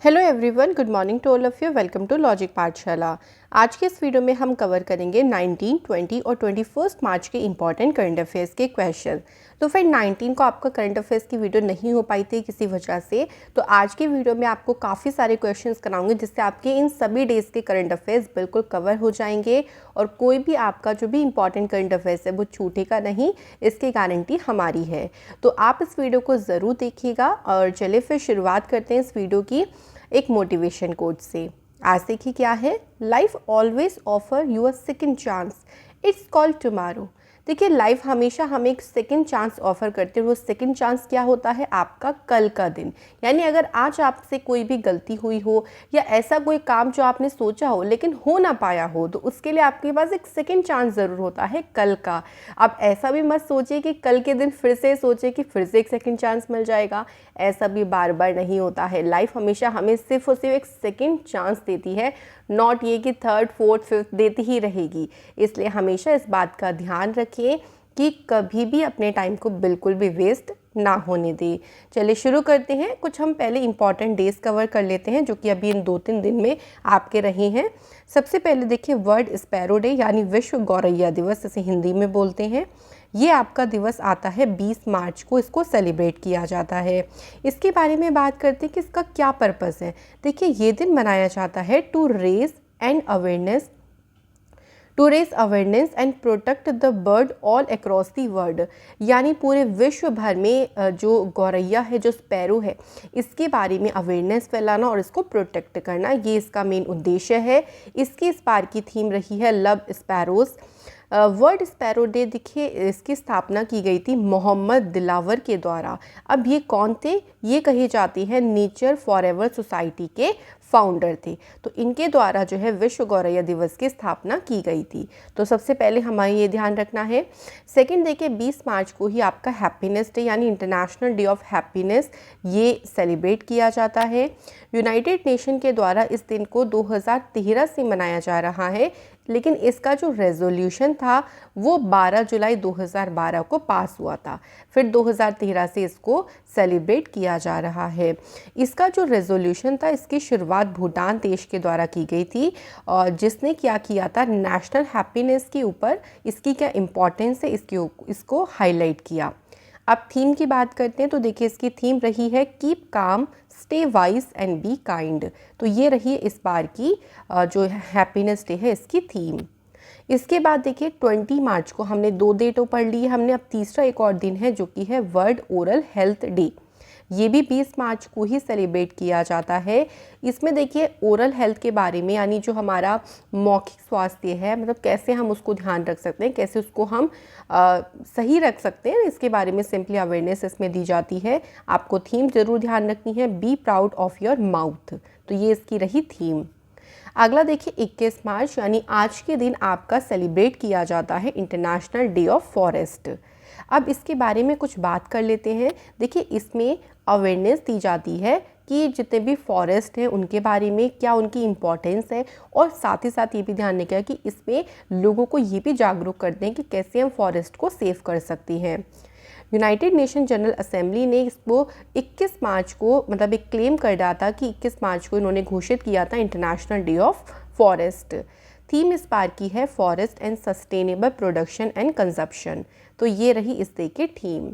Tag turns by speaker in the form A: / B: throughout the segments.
A: Hello everyone, good morning to all of you. Welcome to logic Pathshala. आज के इस video में हम कवर करेंगे 19, 20 और 21 मार्च के इंपॉर्टेंट करंट अफेयर्स के क्वेश्चन। तो फिर 19 को आपका करंट अफेयर्स की वीडियो नहीं हो पाई थी किसी वजह से, तो आज की वीडियो में आपको काफ़ी सारे क्वेश्चंस कराऊंगे जिससे आपके इन सभी डेज के करंट अफेयर्स बिल्कुल कवर हो जाएंगे और कोई भी आपका जो भी इंपॉर्टेंट करंट अफेयर्स है वो छूटेगा नहीं, इसकी गारंटी हमारी है। तो आप इस वीडियो को ज़रूर देखिएगा। और चलिए फिर शुरुआत करते हैं इस वीडियो की एक मोटिवेशन कोट से। आज देखिए क्या है, life always offer you a second chance, it's called tomorrow. देखिए लाइफ हमेशा हमें एक सेकेंड चांस ऑफर करती है। वो सेकेंड चांस क्या होता है, आपका कल का दिन। यानी अगर आज आपसे कोई भी गलती हुई हो या ऐसा कोई काम जो आपने सोचा हो लेकिन हो ना पाया हो, तो उसके लिए आपके पास एक सेकेंड चांस ज़रूर होता है कल का। आप ऐसा भी मत सोचिए कि कल के दिन फिर से सोचिए कि फिर से एक सेकेंड चांस मिल जाएगा। ऐसा भी बार बार नहीं होता है। लाइफ हमेशा हमें सिर्फ और सिर्फ एक सेकेंड चांस देती है, नॉट ये कि थर्ड फोर्थ फिफ्थ देती ही रहेगी। इसलिए हमेशा इस बात का ध्यान रखिए कि कभी भी अपने टाइम को बिल्कुल भी वेस्ट ना होने दें। चलिए शुरू करते हैं। कुछ हम पहले इंपॉर्टेंट डेज कवर कर लेते हैं जो कि अभी इन 2-3 दिन में आपके रहे हैं। सबसे पहले देखिए वर्ल्ड स्पैरो डे यानी विश्व गौरैया दिवस, इसे हिंदी में बोलते हैं। ये आपका दिवस आता है 20 मार्च को, इसको सेलिब्रेट किया जाता है। इसके बारे में बात करते हैं कि इसका क्या पर्पस है। देखिए ये दिन मनाया जाता है to raise awareness and protect the bird all across the world. यानी पूरे विश्व भर में जो गौरैया है, जो स्पैरो है, इसके बारे में अवेयरनेस फैलाना और इसको प्रोटेक्ट करना, ये इसका मेन उद्देश्य है। इसकी इस बार की थीम रही है love sparrows. World sparrow day देखिए इसकी स्थापना की गई थी मोहम्मद दिलावर के द्वारा। अब ये कौन थे, ये कही जाती है नेचर फॉरएवर सोसाइटी के फाउंडर थे। तो इनके द्वारा जो है विश्व गौरैया दिवस की स्थापना की गई थी। तो सबसे पहले हमें ये ध्यान रखना है। सेकंड देखिए 20 मार्च को ही आपका हैप्पीनेस डे यानी इंटरनेशनल डे ऑफ हैप्पीनेस ये सेलिब्रेट किया जाता है। यूनाइटेड नेशन के द्वारा इस दिन को 2013 से मनाया जा रहा है, लेकिन इसका जो रेजोल्यूशन था वो 12 जुलाई 2012 को पास हुआ था। फिर 2013 से इसको सेलिब्रेट किया जा रहा है। इसका जो रेजोल्यूशन था, इसकी शुरुआत भूटान देश के द्वारा की गई थी और जिसने क्या किया था, नेशनल हैप्पीनेस के ऊपर इसकी क्या इम्पोर्टेंस है इसको हाईलाइट किया। अब थीम की बात करते हैं तो देखिए इसकी थीम रही है keep calm, stay wise and be kind. तो ये रही है इस बार की जो हैप्पीनेस डे है इसकी थीम। इसके बाद देखिए 20 मार्च को हमने 2 डेटों पढ़ ली है हमने। अब तीसरा एक और दिन है जो कि है वर्ल्ड ओरल हेल्थ डे। ये भी 20 मार्च को ही सेलिब्रेट किया जाता है। इसमें देखिए ओरल हेल्थ के बारे में, यानी जो हमारा मौखिक स्वास्थ्य है, मतलब कैसे हम उसको ध्यान रख सकते हैं, कैसे उसको हम सही रख सकते हैं, इसके बारे में सिंपली अवेयरनेस इसमें दी जाती है। आपको थीम ज़रूर ध्यान रखनी है, be proud of your mouth. तो ये इसकी रही थीम। अगला देखिए 21 मार्च यानी आज के दिन आपका सेलिब्रेट किया जाता है इंटरनेशनल डे ऑफ फॉरेस्ट। अब इसके बारे में कुछ बात कर लेते हैं। देखिए इसमें अवेयरनेस दी जाती है कि जितने भी फॉरेस्ट हैं उनके बारे में क्या उनकी इम्पोर्टेंस है, और साथ ही साथ ये भी ध्यान रखिएगा कि इसमें लोगों को ये भी जागरूक करते हैं कि कैसे हम फॉरेस्ट को सेव कर सकते हैं। यूनाइटेड नेशन जनरल असेंबली ने इसको 21 मार्च को मतलब एक क्लेम कर रहा था कि 21 मार्च को इन्होंने घोषित किया था international day of forest. Theme इस बार की है forest and sustainable production and consumption. तो ये रही इस डे की थीम।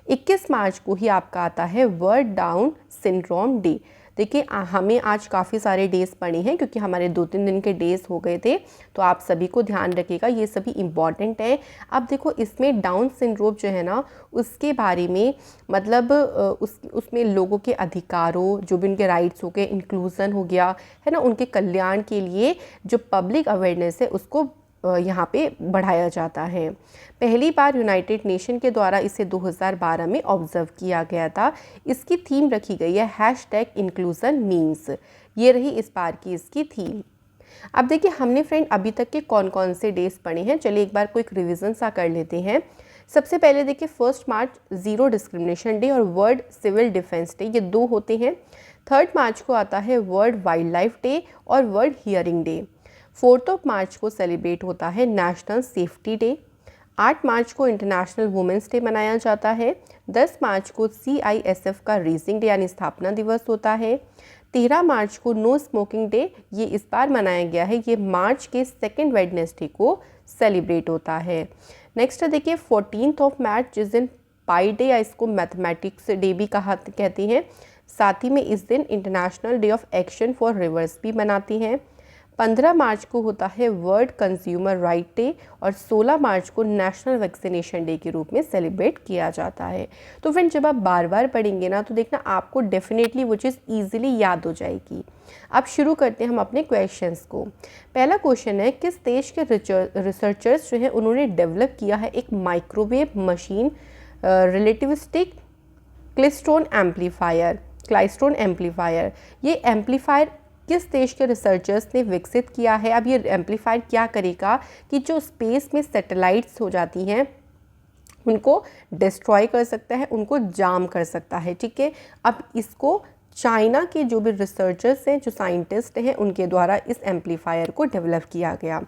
A: 21 मार्च को ही आपका आता है वर्ल्ड डाउन सिंड्रोम डे। देखिए हमें आज काफ़ी सारे डेज़ पड़े हैं क्योंकि हमारे 2-3 दिन के डेज़ हो गए थे, तो आप सभी को ध्यान रखिएगा, ये सभी इम्पॉर्टेंट है। अब देखो इसमें डाउन सिंड्रोम जो है ना, उसके बारे में मतलब उसमें लोगों के अधिकारों, जो भी उनके राइट्स हो गए, इंक्लूज़न हो गया है ना, उनके कल्याण के लिए जो पब्लिक अवेयरनेस है उसको यहाँ पे बढ़ाया जाता है। पहली बार यूनाइटेड नेशन के द्वारा इसे 2012 में ऑब्जर्व किया गया था। इसकी थीम रखी गई है हैशटैग इंक्लूजन मीन्स। ये रही इस बार की इसकी थीम। अब देखिए हमने फ्रेंड अभी तक के कौन कौन से डेज पढ़े हैं, चलिए एक बार क्विक रिविजन सा कर लेते हैं। सबसे पहले देखिए 1 मार्च ज़ीरो डिस्क्रिमिनेशन डे और वर्ल्ड सिविल डिफेंस डे, ये 2 होते हैं। 3 मार्च को आता है वर्ल्ड वाइल्ड लाइफ डे और वर्ल्ड हियरिंग डे। 4 मार्च को सेलिब्रेट होता है नेशनल सेफ्टी डे। 8 मार्च को इंटरनेशनल वुमेंस डे मनाया जाता है। 10 मार्च को CISF का रेजिंग डे यानी स्थापना दिवस होता है। 13 मार्च को नो स्मोकिंग डे ये इस बार मनाया गया है, ये मार्च के सेकेंड वेडनेसडे को सेलिब्रेट होता है। नेक्स्ट देखिए 14 मार्च, जिस दिन पाई डे या इसको मैथमेटिक्स डे भी कहती हैं। साथ ही में इस दिन international day of action for reverse भी मनाती हैं। 15 मार्च को होता है वर्ल्ड कंज्यूमर राइट डे और 16 मार्च को नेशनल वैक्सीनेशन डे के रूप में सेलिब्रेट किया जाता है। तो फ्रेंड जब आप बार बार पढ़ेंगे ना तो देखना आपको डेफिनेटली वो चीज़ ईजिली याद हो जाएगी। अब शुरू करते हैं हम अपने क्वेश्चंस को। पहला क्वेश्चन है, किस देश के रिसर्चर्स जो है उन्होंने डेवलप किया है एक माइक्रोवेव मशीन रिलेटिविस्टिक क्लाइस्ट्रॉन एम्पलीफायर। ये एम्पलीफायर किस देश के रिसर्चर्स ने विकसित किया है? अब ये एम्पलीफायर क्या करेगा कि जो स्पेस में सैटेलाइट्स हो जाती हैं उनको डिस्ट्रॉय कर सकता है, उनको जाम कर सकता है, ठीक है। अब इसको चाइना के जो भी रिसर्चर्स हैं, जो साइंटिस्ट हैं, उनके द्वारा इस एम्पलीफायर को डेवलप किया गया।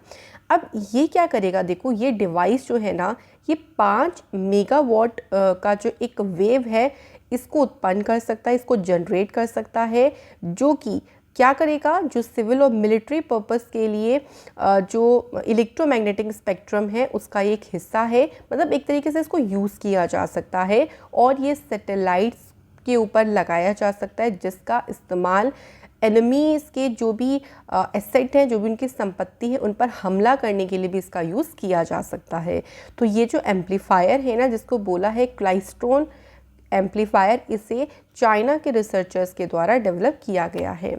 A: अब ये क्या करेगा, देखो ये डिवाइस जो है ना, ये 5 मेगावाट का जो एक वेव है इसको उत्पन्न कर सकता है, इसको जनरेट कर सकता है, जो कि क्या करेगा, जो सिविल और मिलिट्री पर्पस के लिए जो इलेक्ट्रोमैग्नेटिक स्पेक्ट्रम है उसका एक हिस्सा है, मतलब एक तरीके से इसको यूज़ किया जा सकता है और ये सैटेलाइट्स के ऊपर लगाया जा सकता है, जिसका इस्तेमाल एनिमीज़ के जो भी एसेट हैं, जो भी उनकी संपत्ति है, उन पर हमला करने के लिए भी इसका यूज़ किया जा सकता है। तो ये जो एम्पलीफायर है ना, जिसको बोला है क्लाइस्ट्रॉन एम्पलीफायर, इसे चाइना के रिसर्चर्स के द्वारा डेवलप किया गया है।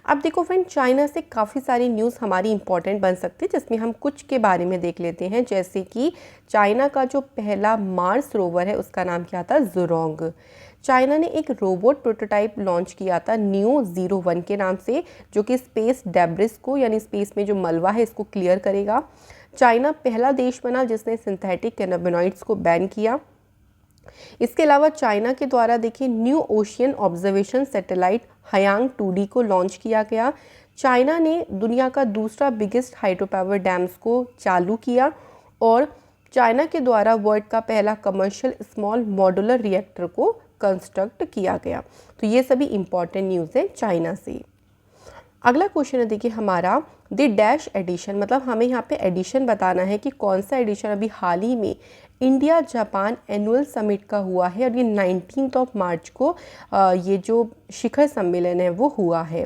A: अब देखो फ्रेंड, चाइना से काफ़ी सारी न्यूज़ हमारी इंपॉर्टेंट बन सकती है, जिसमें हम कुछ के बारे में देख लेते हैं। जैसे कि चाइना का जो पहला मार्स रोवर है उसका नाम क्या था, ज़ुरोंग। चाइना ने एक रोबोट प्रोटोटाइप लॉन्च किया था NEO-01 के नाम से, जो कि स्पेस डेब्रिस को, यानी स्पेस में जो मलबा है, इसको क्लियर करेगा। चाइना पहला देश बना जिसने सिंथेटिक कैनाबिनॉइड्स को बैन किया। इसके अलावा चाइना के द्वारा देखिए new ocean observation satellite हयांग 2D को लॉन्च किया गया। चाइना ने दुनिया का दूसरा बिगेस्ट हाइड्रो पावर डैम्स को चालू किया और चाइना के द्वारा वर्ल्ड का पहला कमर्शियल स्मॉल मॉड्यूलर रिएक्टर को कंस्ट्रक्ट किया गया। तो ये सभी इंपॉर्टेंट न्यूज़ है चाइना से। अगला क्वेश्चन है देखिए हमारा, द डैश एडिशन, मतलब हमें यहाँ पे एडिशन बताना है कि कौन सा एडिशन अभी हाल ही में इंडिया जापान एनुअल समिट का हुआ है और ये 19 मार्च को ये जो शिखर सम्मेलन है वो हुआ है।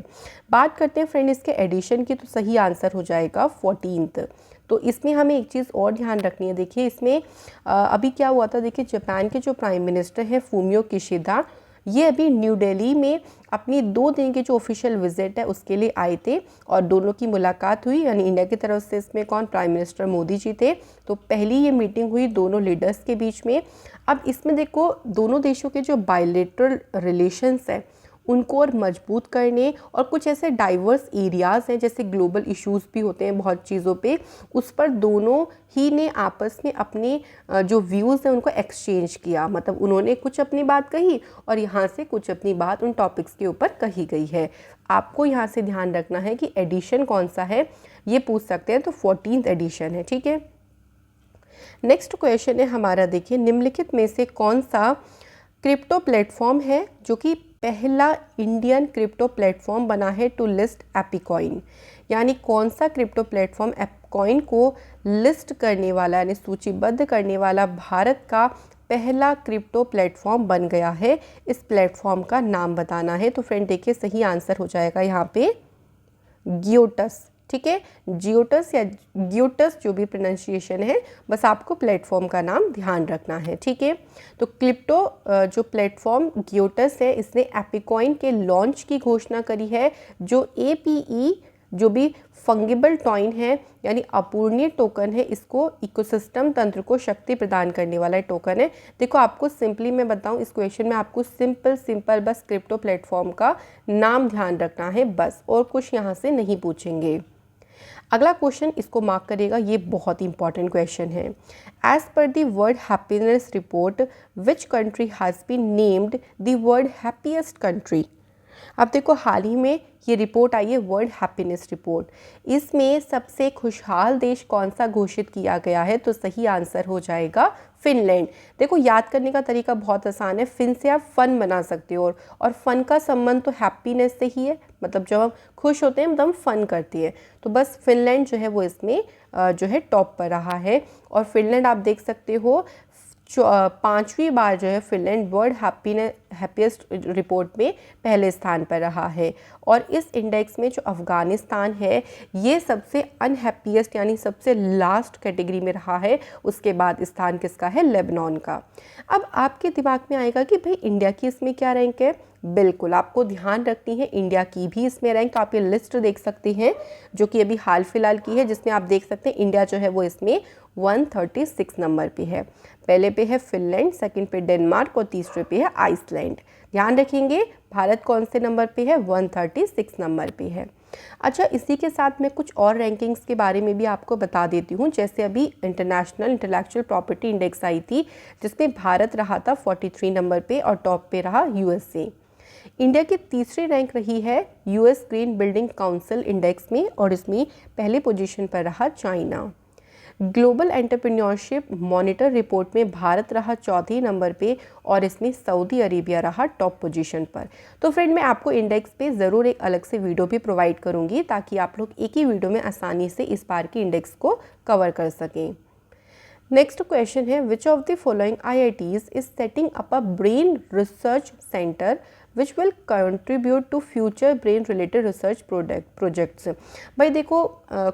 A: बात करते हैं फ्रेंड इसके एडिशन की, तो सही आंसर हो जाएगा 14। तो इसमें हमें एक चीज़ और ध्यान रखनी है। देखिए इसमें अभी क्या हुआ था, देखिए जापान के जो प्राइम मिनिस्टर हैं फूमियो किशिदा, ये अभी न्यू दिल्ली में अपनी 2 दिन की जो ऑफिशियल विजिट है उसके लिए आए थे और दोनों की मुलाकात हुई। यानी इंडिया की तरफ से इसमें कौन, प्राइम मिनिस्टर मोदी जी थे। तो पहली ये मीटिंग हुई दोनों लीडर्स के बीच में। अब इसमें देखो दोनों देशों के जो बायलैटरल रिलेशंस हैं उनको और मजबूत करने और कुछ ऐसे डाइवर्स एरियाज़ हैं, जैसे ग्लोबल इश्यूज़ भी होते हैं बहुत चीज़ों पे, उस पर दोनों ही ने आपस में अपने जो व्यूज़ हैं उनको एक्सचेंज किया। मतलब उन्होंने कुछ अपनी बात कही और यहाँ से कुछ अपनी बात उन टॉपिक्स के ऊपर कही गई है। आपको यहाँ से ध्यान रखना है कि एडिशन कौन सा है, ये पूछ सकते हैं, तो 14th एडिशन है, ठीक है। नेक्स्ट क्वेश्चन है हमारा, देखिए निम्नलिखित में से कौन सा क्रिप्टो प्लेटफॉर्म है जो कि पहला इंडियन क्रिप्टो प्लेटफॉर्म बना है टू लिस्ट एपिकॉइन। यानी कौन सा क्रिप्टो प्लेटफॉर्म एपिकॉइन को लिस्ट करने वाला, यानी सूचीबद्ध करने वाला भारत का पहला क्रिप्टो प्लेटफॉर्म बन गया है। इस प्लेटफॉर्म का नाम बताना है। तो फ्रेंड देखिए सही आंसर हो जाएगा यहाँ पे गियोटस, ठीक है। जियोटस या गियोटस जो भी प्रोनाउंसिएशन है, बस आपको प्लेटफॉर्म का नाम ध्यान रखना है, ठीक है। तो क्रिप्टो जो प्लेटफॉर्म गियोटस है, इसने एपिकॉइन के लॉन्च की घोषणा करी है। जो APE जो भी फंगिबल टॉइन है, यानी अपूर्णीय टोकन है, इसको इकोसिस्टम तंत्र को शक्ति प्रदान करने वाला टोकन है। देखो आपको सिंपली मैं बताऊं, इस क्वेश्चन में आपको सिंपल बस क्रिप्टो प्लेटफॉर्म का नाम ध्यान रखना है बस, और कुछ यहाँ से नहीं पूछेंगे। अगला क्वेश्चन इसको मार्क करेगा, ये बहुत इंपॉर्टेंट क्वेश्चन है। As per the world happiness report which country has been named the world happiest country. अब देखो हाल ही में ये रिपोर्ट आई है वर्ल्ड हैप्पीनेस रिपोर्ट। इसमें सबसे खुशहाल देश कौन सा घोषित किया गया है, तो सही आंसर हो जाएगा फिनलैंड। देखो याद करने का तरीका बहुत आसान है, फिन से आप फन बना सकते हो और फन का संबंध तो हैप्पीनेस से ही है, मतलब जब हम खुश होते हैं मतलब हम फन करती है। तो बस फिनलैंड जो है वो इसमें जो है टॉप पर रहा है। और फिनलैंड आप देख सकते हो 5वीं बार जो है फिनलैंड वर्ल्ड हैप्पीएस्ट रिपोर्ट में पहले स्थान पर रहा है। और इस इंडेक्स में जो अफ़गानिस्तान है ये सबसे अनहैप्पीएस्ट यानी सबसे लास्ट कैटेगरी में रहा है। उसके बाद स्थान किसका है, लेबनान का। अब आपके दिमाग में आएगा कि भाई इंडिया की इसमें क्या रैंक है। बिल्कुल आपको ध्यान रखनी है इंडिया की भी इसमें रैंक। आप ये लिस्ट देख सकते हैं जो कि अभी हाल फिलहाल की है, जिसमें आप देख सकते हैं इंडिया जो है वो इसमें 136 नंबर पे है। पहले पे है फिनलैंड, सेकंड पे डेनमार्क और तीसरे पे है आइसलैंड। ध्यान रखेंगे भारत कौन से नंबर पे है, 136 नंबर पे है। अच्छा इसी के साथ मैं कुछ और रैंकिंग्स के बारे में भी आपको बता देती हूँ। जैसे अभी इंटरनेशनल इंटेलेक्चुअल प्रॉपर्टी इंडेक्स आई थी जिसमें भारत रहा था 43 नंबर पे और टॉप पे रहा यूएसए। इंडिया की तीसरी रैंक रही है US green building council index में और इसमें पहले पोजीशन पर रहा China. Global entrepreneurship monitor report में भारत रहा चौथी नंबर पे और इसमें सऊदी अरेबिया रहा टॉप पोजीशन पर। तो फ्रेंड मैं आपको इंडेक्स पे ज़रूर एक अलग से वीडियो भी प्रोवाइड करूँगी ताकि आप लोग एक ही वीडियो में आसानी से इस बार की इंडेक्स को कवर कर सकें। नेक्स्ट क्वेश्चन है which of the following IITs is setting up a brain research centre which will contribute to future brain related research projects. भाई देखो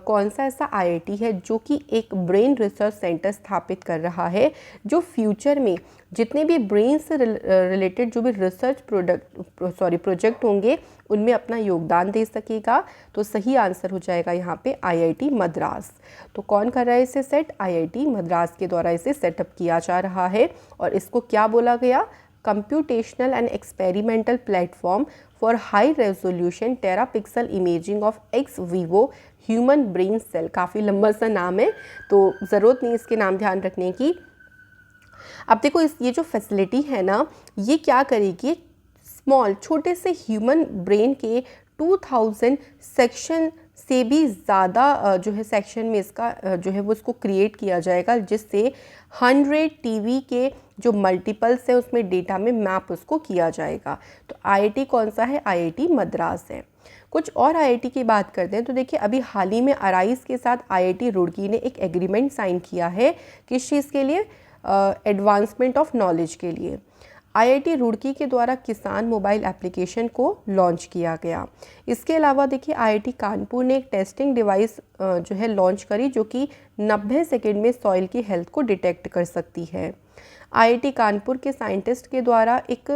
A: कौन सा ऐसा IIT है जो कि एक ब्रेन रिसर्च सेंटर स्थापित कर रहा है जो फ्यूचर में जितने भी ब्रेन से रिलेटेड जो भी रिसर्च प्रोजेक्ट होंगे उनमें अपना योगदान दे सकेगा। तो सही आंसर हो जाएगा यहाँ पे IIT मद्रास। तो कौन कर रहा है इसे सेट, IIT मद्रास के द्वारा इसे सेटअप किया जा रहा है। और इसको क्या बोला गया, computational and experimental platform for high resolution terapixel imaging of ex vivo human brain cell. काफ़ी लंबा सा नाम है तो ज़रूरत नहीं इसके नाम ध्यान रखने की। अब देखो ये जो फैसिलिटी है ना ये क्या करेगी, स्मॉल छोटे से ह्यूमन ब्रेन के 2000 सेक्शन से भी ज़्यादा जो है सेक्शन में इसका जो है वो इसको क्रिएट किया जाएगा जिससे 100 टीवी के जो मल्टीपल्स है उसमें डेटा में मैप उसको किया जाएगा। तो IIT कौन सा है, IIT मद्रास है। कुछ और IIT की बात करते हैं तो देखिए अभी हाल ही में अराइज के साथ IIT रुड़की ने एक एग्रीमेंट साइन किया है। किस चीज़ के लिए, एडवांसमेंट ऑफ नॉलेज के लिए। IIT रुड़की के द्वारा किसान मोबाइल एप्लीकेशन को लॉन्च किया गया। इसके अलावा देखिए IIT कानपुर ने एक टेस्टिंग डिवाइस जो है लॉन्च करी जो कि 90 सेकेंड में सॉइल की हेल्थ को डिटेक्ट कर सकती है। IIT कानपुर के साइंटिस्ट के द्वारा एक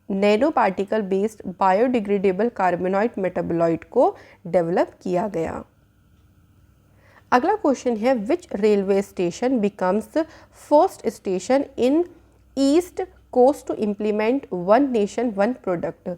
A: nano particle based biodegradable carbonoid metabolite को डेवलप किया गया। अगला क्वेश्चन है which railway station becomes first station in East Coast to implement one nation one product.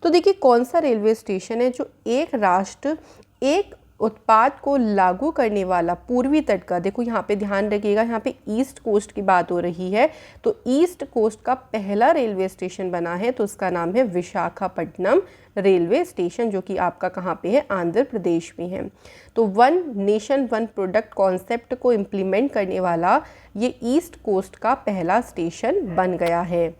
A: तो देखिए कौन सा रेलवे स्टेशन है जो एक राष्ट्र एक उत्पाद को लागू करने वाला पूर्वी तट का, देखो यहाँ पे ध्यान रखिएगा यहाँ पे ईस्ट कोस्ट की बात हो रही है, तो ईस्ट कोस्ट का पहला रेलवे स्टेशन बना है तो उसका नाम है विशाखापट्टनम रेलवे स्टेशन जो कि आपका कहाँ पे है, आंध्र प्रदेश में है। तो one nation one product concept को इम्प्लीमेंट करने वाला ये ईस्ट कोस्ट का पहला स्टेशन बन गया है।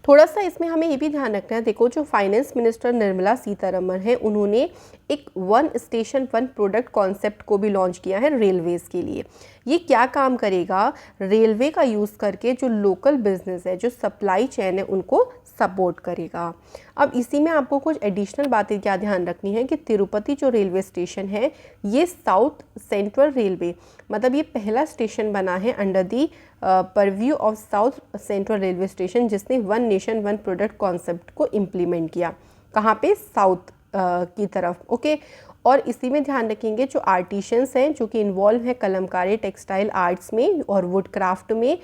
A: थोड़ा सा इसमें हमें ये भी ध्यान रखना है, देखो जो फाइनेंस मिनिस्टर निर्मला सीतारमण है उन्होंने एक one station one product concept को भी लॉन्च किया है रेलवेज़ के लिए। ये क्या काम करेगा, रेलवे का यूज़ करके जो लोकल बिजनेस है जो सप्लाई चेन है उनको सपोर्ट करेगा। अब इसी में आपको कुछ एडिशनल बातें क्या ध्यान रखनी है कि तिरुपति जो रेलवे स्टेशन है ये साउथ सेंट्रल रेलवे मतलब ये पहला स्टेशन बना है under the purview of South Central railway station जिसने one nation one product concept को इम्प्लीमेंट किया। कहाँ पे, साउथ की तरफ, ओके। और इसी में ध्यान रखेंगे जो आर्टिशंस हैं जो कि इन्वॉल्व है कलमकारी टेक्सटाइल आर्ट्स में और वुड क्राफ्ट में,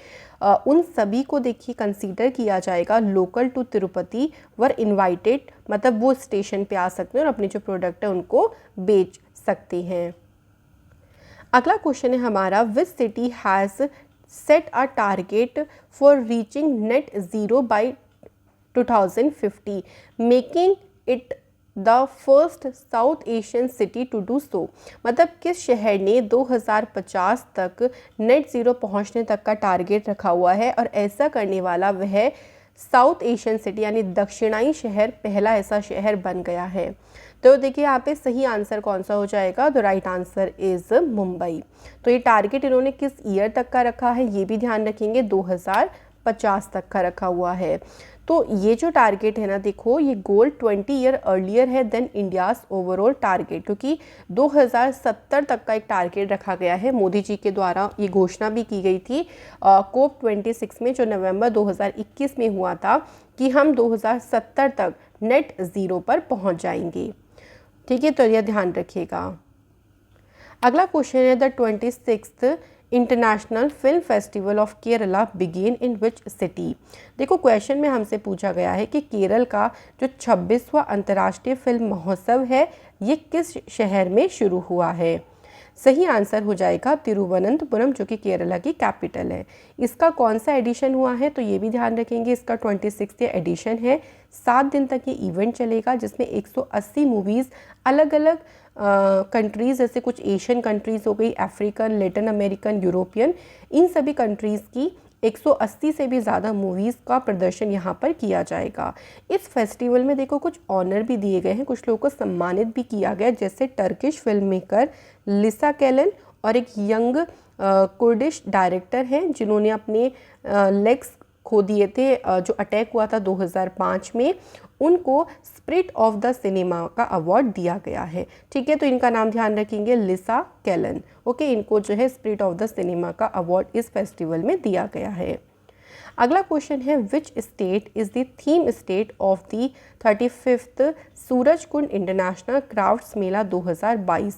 A: उन सभी को देखिए कंसीडर किया जाएगा local to Tirupati were invited, मतलब वो स्टेशन पे आ सकते हैं और अपने जो प्रोडक्ट है उनको बेच सकते हैं। अगला क्वेश्चन है हमारा which city has set a target for reaching net zero by 2050, making it the first South Asian city to do so. मतलब किस शहर ने 2050 तक नेट ज़ीरो पहुंचने तक का टारगेट रखा हुआ है और ऐसा करने वाला वह साउथ एशियन सिटी यानी दक्षिणाई शहर पहला ऐसा शहर बन गया है। तो देखिए यहाँ पे सही आंसर कौन सा हो जाएगा, the right answer is Mumbai. तो ये टारगेट इन्होंने किस ईयर तक का रखा है ये भी ध्यान रखेंगे, 2050 तक का रखा हुआ है। तो ये जो टारगेट है ना, देखो ये गोल 20 ईयर अर्लियर है देन इंडियाज़ ओवरऑल टारगेट, क्योंकि 2070 तक का एक टारगेट रखा गया है। मोदी जी के द्वारा ये घोषणा भी की गई थी COP 26 में, जो नवंबर 2021 में हुआ था, कि हम 2070 तक नेट ज़ीरो पर पहुंच जाएंगे। ठीक है, तो यह ध्यान रखिएगा। अगला क्वेश्चन है, the 26th international film festival of Kerala began in which city. देखो क्वेश्चन में हमसे पूछा गया है कि केरल का जो 26वां अंतर्राष्ट्रीय फिल्म महोत्सव है ये किस शहर में शुरू हुआ है। सही आंसर हो जाएगा तिरुवनंतपुरम, जो कि केरला की कैपिटल है। इसका कौन सा एडिशन हुआ है तो ये भी ध्यान रखेंगे, इसका 26वां एडिशन है। 7 दिन तक ये इवेंट चलेगा जिसमें 180 मूवीज़ अलग अलग कंट्रीज़, जैसे कुछ एशियन कंट्रीज़ हो गई, अफ्रीकन, लैटिन अमेरिकन, यूरोपियन, इन सभी कंट्रीज़ की 180 से भी ज़्यादा मूवीज़ का प्रदर्शन यहाँ पर किया जाएगा। इस फेस्टिवल में देखो कुछ ऑनर भी दिए गए हैं, कुछ लोगों को सम्मानित भी किया गया, जैसे टर्किश फिल्म मेकर लिसा केलन और एक यंग कुर्दिश डायरेक्टर हैं जिन्होंने अपने लेग्स खो दिए थे जो अटैक हुआ था 2005 में, उनको स्पिरिट ऑफ द सिनेमा का अवार्ड दिया गया है। ठीक है, तो इनका नाम ध्यान रखेंगे, लिसा केलन। ओके, इनको जो है स्पिरिट ऑफ द सिनेमा का अवार्ड इस फेस्टिवल में दिया गया है। अगला क्वेश्चन है, which state is the theme state of the 35th Surajkund international crafts Mela 2022।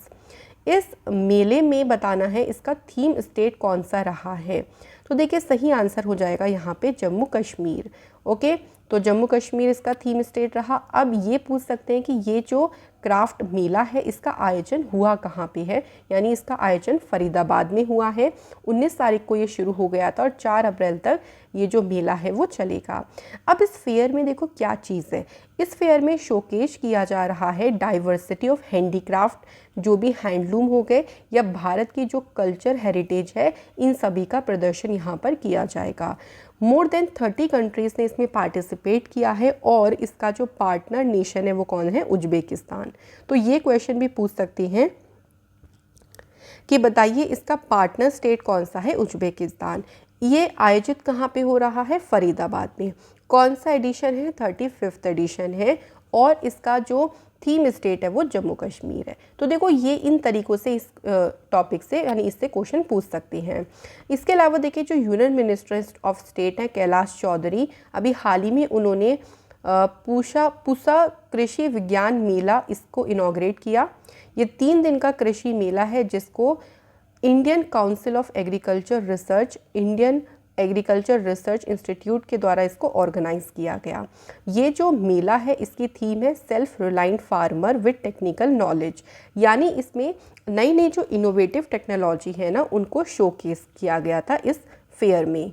A: इस मेले में बताना है इसका थीम स्टेट कौन सा रहा है। तो देखिए सही आंसर हो जाएगा यहाँ पे जम्मू कश्मीर। ओके, तो जम्मू कश्मीर इसका थीम स्टेट रहा। अब ये पूछ सकते हैं कि ये जो क्राफ्ट मेला है इसका आयोजन हुआ कहाँ पे है, यानी इसका आयोजन फरीदाबाद में हुआ है। 19 तारीख को ये शुरू हो गया था और 4 अप्रैल तक ये जो मेला है वो चलेगा। अब इस फेयर में देखो क्या चीज़ है, इस फेयर में शोकेश किया जा रहा है डाइवर्सिटी ऑफ हैंडीक्राफ्ट, जो भी हैंडलूम हो गए या भारत की जो कल्चर हेरिटेज है, इन सभी का प्रदर्शन यहाँ पर किया जाएगा। मोर देन 30 कंट्रीज़ ने इसमें पार्टिसिपेट किया है और इसका जो पार्टनर नेशन है वो कौन है, उज्बेकिस्तान। तो ये क्वेश्चन भी पूछ सकती हैं कि बताइए इसका पार्टनर स्टेट कौन सा है, उज्बेकिस्तान। ये आयोजित कहाँ पे हो रहा है, फरीदाबाद में। कौन सा एडिशन है, 35th एडिशन है और इसका जो थीम स्टेट है वो जम्मू कश्मीर है। तो देखो ये इन तरीक़ों से इस टॉपिक से यानी इससे क्वेश्चन पूछ सकते हैं। इसके अलावा देखिए जो यूनियन मिनिस्टर ऑफ स्टेट हैं कैलाश चौधरी, अभी हाल ही में उन्होंने पूसा कृषि विज्ञान मेला इसको इनॉग्रेट किया। ये 3 दिन का कृषि मेला है जिसको Indian council of agriculture research, Indian agriculture research institute के द्वारा इसको ऑर्गेनाइज किया गया। ये जो मेला है इसकी थीम है self reliant farmer with technical knowledge, यानी इसमें नई नई जो इनोवेटिव टेक्नोलॉजी है ना उनको शोकेस किया गया था इस फेयर में।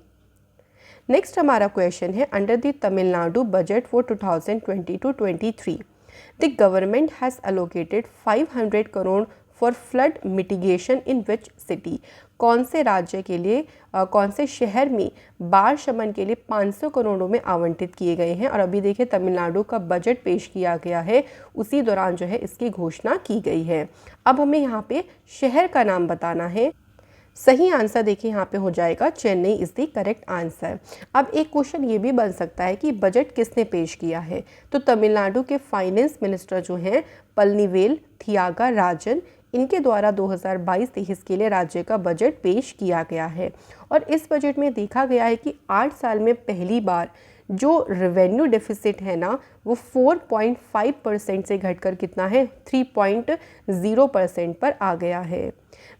A: नेक्स्ट हमारा क्वेश्चन है, under the Tamil Nadu budget for 2022-23 the government has allocated 500 crore for flood mitigation in which city. कौन से राज्य के लिए कौन से शहर में बाढ़ शमन के लिए 500 करोड़ों में आवंटित किए गए हैं। और अभी देखिए तमिलनाडु का बजट पेश किया गया है, उसी दौरान जो है इसकी घोषणा की गई है। अब हमें यहाँ पे शहर का नाम बताना है। सही आंसर देखिए यहाँ पे हो जाएगा Chennai is the correct answer. अब एक क्वेश्चन ये भी बन सकता है कि बजट किसने पेश किया है, तो तमिलनाडु के फाइनेंस मिनिस्टर जो हैं पलनीवेल थियागा राजन, इनके द्वारा 2022-23 के लिए राज्य का बजट पेश किया गया है। और इस बजट में देखा गया है कि 8 साल में पहली बार जो रेवेन्यू डेफिसिट है ना वो 4.5% से घटकर कितना है, 3.0% पर आ गया है।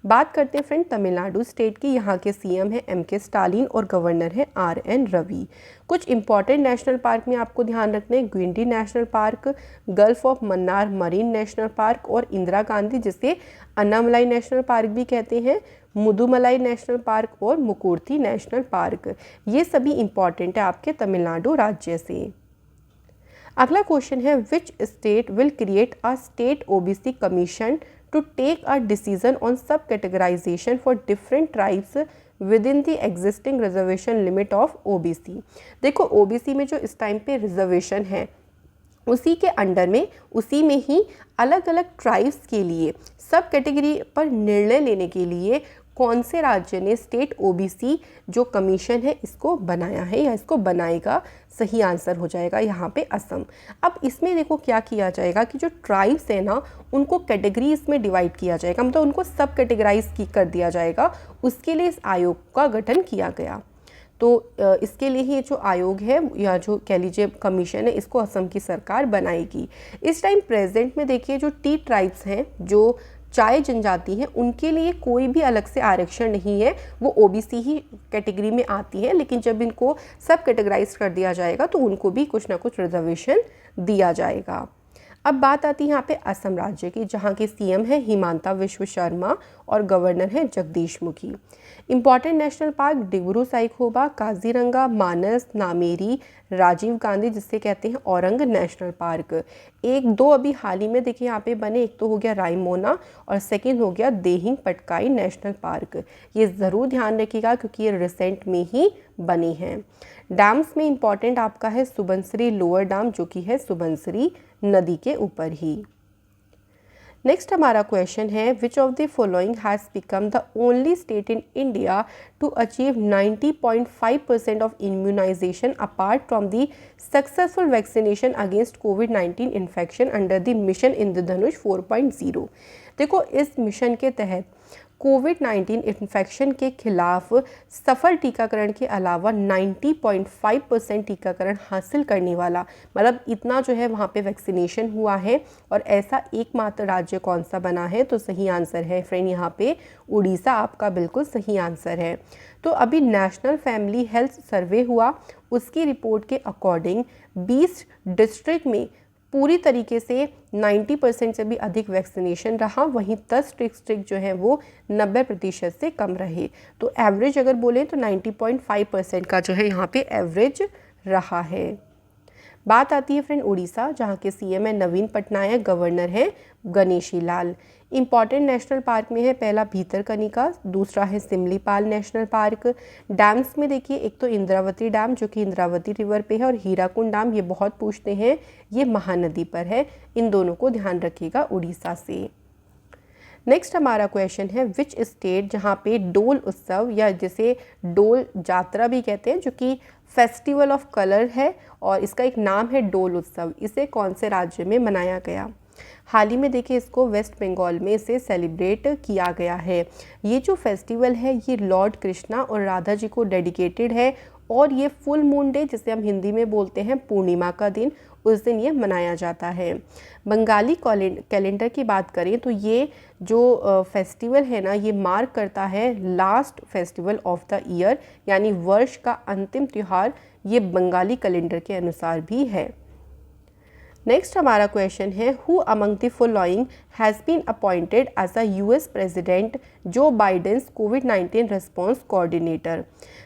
A: बात करते हैं फ्रेंड तमिलनाडु स्टेट की। यहाँ के सीएम है MK स्टालिन और गवर्नर है RN रवि। कुछ इंपॉर्टेंट नेशनल पार्क में आपको ध्यान रखना है, Guindy national park, gulf of Mannar marine national park और इंदिरा गांधी जिसे अन्नामलाई नेशनल पार्क भी कहते हैं, मुदुमलाई नेशनल पार्क और मुकुर्थी नेशनल पार्क। ये सभी इंपॉर्टेंट है आपके तमिलनाडु राज्य से। अगला क्वेश्चन है which state will create a state OBC commission to take a decision on sub categorisation for different tribes within the existing reservation limit of OBC. देखो ओबीसी में जो इस टाइम पे रिजर्वेशन है उसी के अंडर में उसी में ही अलग अलग ट्राइब्स के लिए सब कैटेगरी पर निर्णय लेने के लिए कौन से राज्य ने स्टेट ओबीसी जो कमीशन है इसको बनाया है या इसको बनाएगा। सही आंसर हो जाएगा यहाँ पे असम। अब इसमें देखो क्या किया जाएगा कि जो ट्राइब्स है ना उनको कैटेगरीज में डिवाइड किया जाएगा, मतलब उनको सब कैटेगराइज कर दिया जाएगा। उसके लिए इस आयोग का गठन किया गया। तो इसके लिए ही जो आयोग है या जो कह लीजिए कमीशन है इसको असम की सरकार बनाएगी। इस टाइम प्रेजेंट में देखिए जो टी ट्राइब्स हैं जो चाय जनजाति हैं उनके लिए कोई भी अलग से आरक्षण नहीं है, वो ओबीसी ही कैटेगरी में आती है। लेकिन जब इनको सब कैटेगराइज कर दिया जाएगा तो उनको भी कुछ ना कुछ रिजर्वेशन दिया जाएगा। अब बात आती है यहाँ पे असम राज्य की, जहाँ के सीएम है हिमांता विश्व शर्मा और गवर्नर है Jagdish Mukhi. Important national park Dibru Saikhowa, Kaziranga, Manas, Nameri, Rajiv Gandhi जिससे कहते हैं औरंग नेशनल पार्क। एक दो अभी हाल ही में देखिए यहाँ पे बने, एक तो हो गया रायमोना और सेकंड हो गया देहिंग पटकाई नेशनल पार्क। ये ज़रूर ध्यान रखिएगा क्योंकि ये रिसेंट में ही बनी हैं। डैम्स में इंपॉर्टेंट आपका है सुबनसिरी लोअर डैम जो कि है सुबनसिरी नदी के ऊपर ही। नेक्स्ट हमारा क्वेश्चन है which of the following has become the only state in India to achieve 90.5% of immunisation apart from the successful vaccination against कोविड-19 infection under the mission Indradhanush 4.0। देखो इस मिशन के तहत कोविड-19 इन्फेक्शन के खिलाफ सफल टीकाकरण के अलावा 90.5% टीकाकरण हासिल करने वाला, मतलब इतना जो है वहाँ पे वैक्सीनेशन हुआ है। और ऐसा एकमात्र राज्य कौन सा बना है, तो सही आंसर है फ्रेंड यहाँ पे उड़ीसा आपका बिल्कुल सही आंसर है। तो अभी नेशनल फैमिली हेल्थ सर्वे हुआ, उसकी रिपोर्ट के अकॉर्डिंग 20 डिस्ट्रिक्ट में पूरी तरीके से 90% से भी अधिक वैक्सीनेशन रहा, वहीं 10 डिस्ट्रिक्ट जो हैं वो 90% से कम रहे। तो एवरेज अगर बोलें तो 90.5% का जो है यहाँ पे एवरेज रहा है। बात आती है फ्रेंड उड़ीसा, जहाँ के सीएम है नवीन पटनायक, गवर्नर है Ganeshi Lal. Important national park में है पहला भीतरकनिका, दूसरा है सिमलीपाल नेशनल पार्क। डैम्स में देखिए एक तो इंद्रावती डैम जो कि इंद्रावती रिवर पे है और हीराकुंड डैम, ये बहुत पूछते हैं, ये महानदी पर है। इन दोनों को ध्यान रखिएगा उड़ीसा से। नेक्स्ट हमारा क्वेश्चन है विच स्टेट, जहाँ पे डोल उत्सव या जिसे डोल जात्रा भी कहते हैं जो कि फेस्टिवल ऑफ कलर है और इसका एक नाम है डोल उत्सव, इसे कौन से राज्य में मनाया गया। हाल ही में देखिए इसको वेस्ट बंगाल में इसे सेलिब्रेट किया गया है। ये जो फेस्टिवल है ये लॉर्ड कृष्णा और राधा जी को डेडिकेटेड है और ये फुल मून डे जिसे हम हिंदी में बोलते हैं पूर्णिमा का दिन, उस दिन ये मनाया जाता है। बंगाली कैलेंडर की बात करें तो ये जो फेस्टिवल है ना ये मार्क करता है last festival of the year, यानी वर्ष का अंतिम त्यौहार ये बंगाली कैलेंडर के अनुसार भी है। नेक्स्ट हमारा क्वेश्चन है who among the following has been appointed as a US president Joe Biden's कोविड-19 रिस्पॉन्स कोऑर्डिनेटर।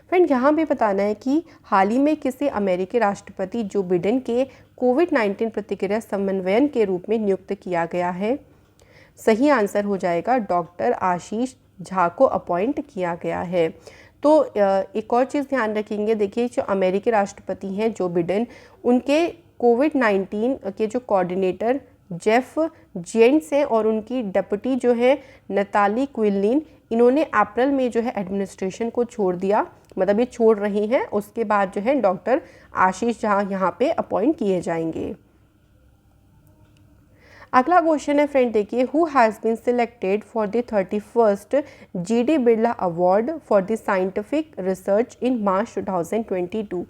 A: फ्रेंड यहाँ भी बताना है कि हाल ही में किसे अमेरिकी राष्ट्रपति जो बिडेन के कोविड-19 प्रतिक्रिया समन्वयन के रूप में नियुक्त किया गया है। सही आंसर हो जाएगा डॉक्टर आशीष झा को अपॉइंट किया गया है। तो एक और चीज़ ध्यान रखेंगे, देखिए जो अमेरिकी राष्ट्रपति हैं जो बिडेन, उनके कोविड-19 के जो कोऑर्डिनेटर जेफ जेंट्स हैं और उनकी डेप्यूटी जो है नताली क्विलिन, इन्होंने अप्रैल में जो है एडमिनिस्ट्रेशन को छोड़ दिया, मतलब ये छोड़ रही हैं। उसके बाद जो है डॉक्टर आशीष झा यहाँ पे अपॉइंट किए जाएंगे। अगला क्वेश्चन है फ्रेंड देखिए who has been selected for the 31st G D Birla award for the scientific research in March 2022।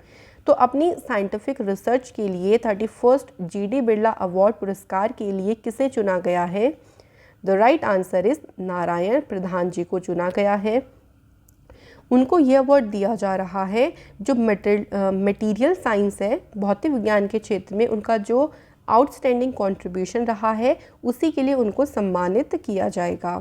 A: तो अपनी साइंटिफिक रिसर्च के लिए 31st जीडी बिरला अवार्ड पुरस्कार के लिए किसे चुना गया है। The right answer is Narayan Pradhan ji को चुना गया है। उनको ये अवार्ड दिया जा रहा है जो मटेरियल साइंस है, भौतिक विज्ञान के क्षेत्र में उनका जो आउटस्टैंडिंग कंट्रीब्यूशन रहा है उसी के लिए उनको सम्मानित किया जाएगा।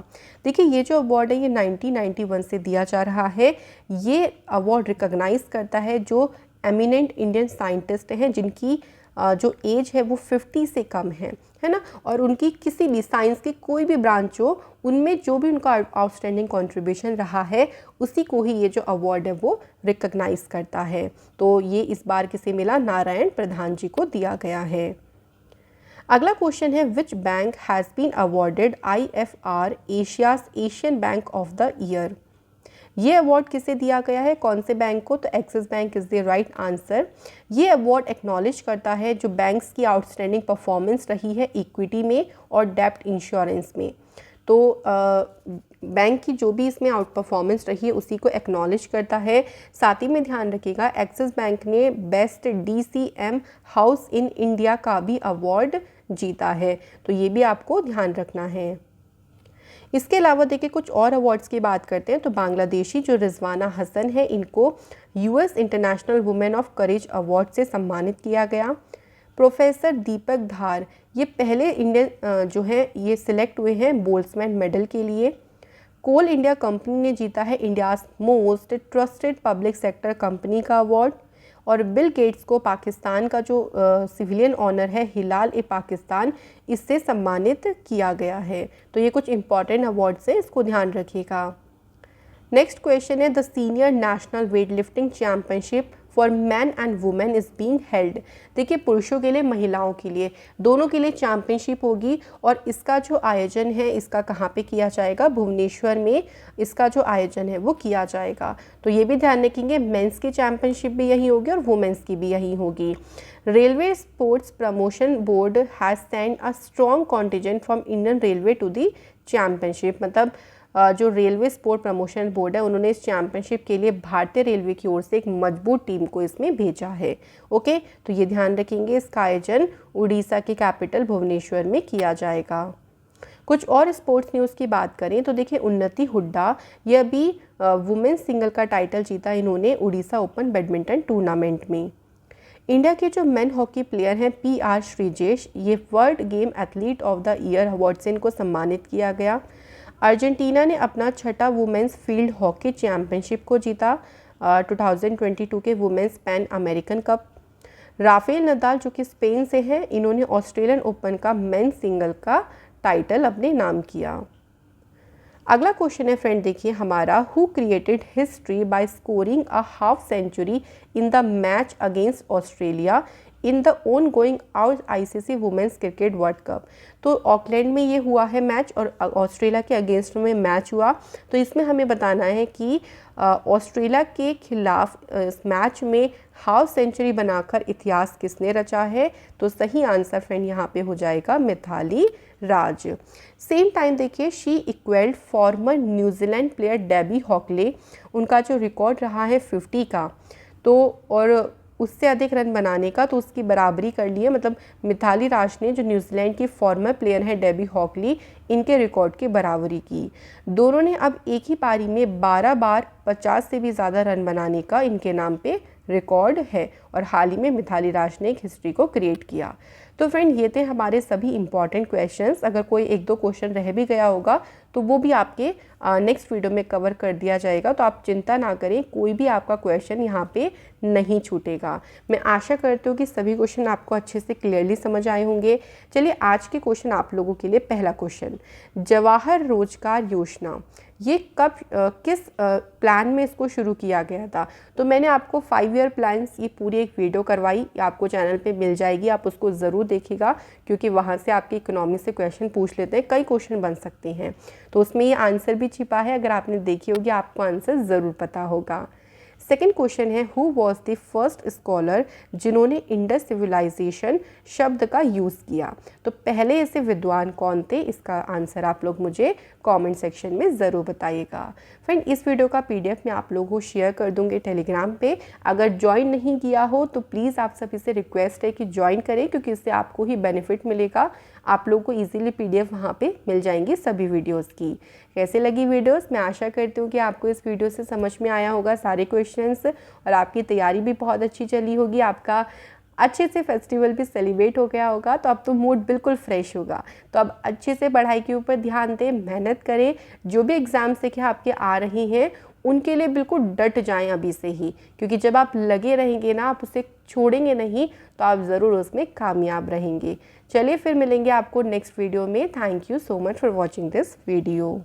A: देखिए ये जो अवार्ड है ये 1991 से दिया जा रहा है। ये अवार्ड रिकॉग्नाइज करता है जो एमिनेंट इंडियन साइंटिस्ट हैं जिनकी जो एज है वो 50 से कम है ना, और उनकी किसी भी साइंस की कोई भी ब्रांच हो उनमें जो भी उनका आउटस्टैंडिंग कंट्रीब्यूशन रहा है उसी को ही ये जो अवार्ड है वो रिकॉग्नाइज करता है। तो ये इस बार किसे मिला, नारायण प्रधान जी को दिया गया है। अगला क्वेश्चन है which bank has been awarded IFR Asia's Asian bank of the year. ये अवार्ड किसे दिया गया है, कौन से बैंक को, तो Axis bank is the right answer. ये अवार्ड एक्नॉलेज करता है जो बैंक्स की आउटस्टैंडिंग परफॉर्मेंस रही है इक्विटी में और डेब्ट इंश्योरेंस में। तो बैंक की जो भी इसमें आउट परफॉर्मेंस रही है उसी को एक्नॉलेज करता है। साथ ही में ध्यान रखिएगा एक्सिस बैंक ने best DCM house in India का भी अवार्ड जीता है, तो ये भी आपको ध्यान रखना है। इसके अलावा देखिए कुछ और अवार्ड्स की बात करते हैं तो बांग्लादेशी जो रिजवाना हसन है इनको US international women of courage award से सम्मानित किया गया। प्रोफेसर दीपक धार ये पहले इंडियन जो है ये सिलेक्ट हुए हैं बोल्ट्जमैन मेडल के लिए। कोल इंडिया कंपनी ने जीता है India's most trusted public sector company का अवार्ड। और बिल गेट्स को पाकिस्तान का जो सिविलियन ऑनर है हिलाल ए पाकिस्तान इससे सम्मानित किया गया है। तो ये कुछ इंपॉर्टेंट अवार्ड्स हैं, इसको ध्यान रखिएगा। नेक्स्ट क्वेश्चन है the senior national weight lifting championship for man and women is being held. देखिए पुरुषों के लिए महिलाओं के लिए दोनों के लिए चैम्पियनशिप होगी और इसका जो आयोजन है इसका कहाँ पे किया जाएगा, भुवनेश्वर में इसका जो आयोजन है वो किया जाएगा। तो ये भी ध्यान रखेंगे मेंस की चैम्पियनशिप भी यही होगी और वुमेंस की भी यही होगी। Railway sports promotion board has send a strong contingent from Indian railway to the championship. मतलब जो रेलवे स्पोर्ट प्रमोशन बोर्ड है उन्होंने इस चैम्पियनशिप के लिए भारतीय रेलवे की ओर से एक मजबूत टीम को इसमें भेजा है। ओके, तो ये ध्यान रखेंगे इसका आयोजन उड़ीसा की कैपिटल भुवनेश्वर में किया जाएगा। कुछ और स्पोर्ट्स न्यूज़ की बात करें तो देखिए उन्नति हुड्डा यह भी वुमेन्स सिंगल का टाइटल जीता इन्होंने उड़ीसा ओपन बैडमिंटन टूर्नामेंट में। इंडिया के जो मेन हॉकी प्लेयर हैं PR श्रीजेश ये world game athlete of the year award से इनको सम्मानित किया गया। अर्जेंटीना ने अपना छठा वुमेंस फील्ड हॉकी चैम्पियनशिप को जीता 2022 के women's Pan American cup. Rafael Nadal जो कि स्पेन से हैं इन्होंने ऑस्ट्रेलियन ओपन का मेन सिंगल का टाइटल अपने नाम किया। अगला क्वेश्चन है फ्रेंड देखिए हमारा who created history by scoring a half century in the match against Australia in the ongoing out ICC women's cricket world cup. तो ऑकलैंड में ये हुआ है मैच और ऑस्ट्रेलिया के अगेंस्ट में मैच हुआ। तो इसमें हमें बताना है कि ऑस्ट्रेलिया के खिलाफ इस मैच में हाफ सेंचुरी बनाकर इतिहास किसने रचा है। तो सही आंसर फ्रेंड यहाँ पे हो जाएगा मिथाली राज। सेम टाइम देखिए she equalled former New Zealand player Debbie Hockley, उनका जो रिकॉर्ड रहा है 50 का तो और उससे अधिक रन बनाने का तो उसकी बराबरी कर ली है। मतलब मिथाली राज ने जो न्यूजीलैंड की फॉर्मर प्लेयर है डेबी हॉकली इनके रिकॉर्ड की बराबरी की। दोनों ने अब एक ही पारी में 12 बार 50 से भी ज़्यादा रन बनाने का इनके नाम पे रिकॉर्ड है और हाल ही में मिथाली राज ने एक हिस्ट्री को क्रिएट किया। तो फ्रेंड ये थे हमारे सभी इंपॉर्टेंट क्वेश्चंस। अगर कोई एक दो क्वेश्चन रह भी गया होगा तो वो भी आपके नेक्स्ट वीडियो में कवर कर दिया जाएगा। तो आप चिंता ना करें, कोई भी आपका क्वेश्चन यहाँ पे नहीं छूटेगा। मैं आशा करती हूँ कि सभी क्वेश्चन आपको अच्छे से क्लियरली समझ आए होंगे। चलिए आज के क्वेश्चन आप लोगों के लिए पहला क्वेश्चन, जवाहर रोजगार योजना ये कब किस प्लान में इसको शुरू किया गया था। तो मैंने आपको 5 ईयर प्लान्स ये पूरी एक वीडियो करवाई, आपको चैनल पे मिल जाएगी, आप उसको ज़रूर देखिएगा क्योंकि वहाँ से आपके इकोनॉमी से क्वेश्चन पूछ लेते हैं, कई क्वेश्चन बन सकते हैं। तो उसमें ये आंसर भी छिपा है, अगर आपने देखी होगी आपको आंसर ज़रूर पता होगा। सेकेंड क्वेश्चन है who was the first scholar जिन्होंने इंडस सिविलाइजेशन शब्द का यूज़ किया। तो पहले ऐसे विद्वान कौन थे, इसका आंसर आप लोग मुझे कमेंट सेक्शन में ज़रूर बताइएगा। फ्रेंड इस वीडियो का PDF मैं आप लोगों को शेयर कर दूंगी टेलीग्राम पे। अगर ज्वाइन नहीं किया हो तो प्लीज़ आप सभी से रिक्वेस्ट है कि ज्वाइन करें क्योंकि इससे आपको ही बेनिफिट मिलेगा। आप लोगों को ईजिली PDF वहाँ पे मिल जाएंगी सभी वीडियोस की। कैसे लगी वीडियोस, मैं आशा करती हूँ कि आपको इस वीडियो से समझ में आया होगा सारे क्वेश्चंस और आपकी तैयारी भी बहुत अच्छी चली होगी, आपका अच्छे से फेस्टिवल भी सेलिब्रेट हो गया होगा। तो अब तो मूड बिल्कुल फ्रेश होगा। तो अब अच्छे से पढ़ाई के ऊपर ध्यान दें, मेहनत करें। जो भी एग्ज़ाम्स देखिए आपके आ रही हैं उनके लिए बिल्कुल डट जाएं अभी से ही, क्योंकि जब आप लगे रहेंगे ना, आप उसे छोड़ेंगे नहीं, तो आप ज़रूर उसमें कामयाब रहेंगे। चलिए फिर मिलेंगे आपको नेक्स्ट वीडियो में। Thank you so much for watching this video.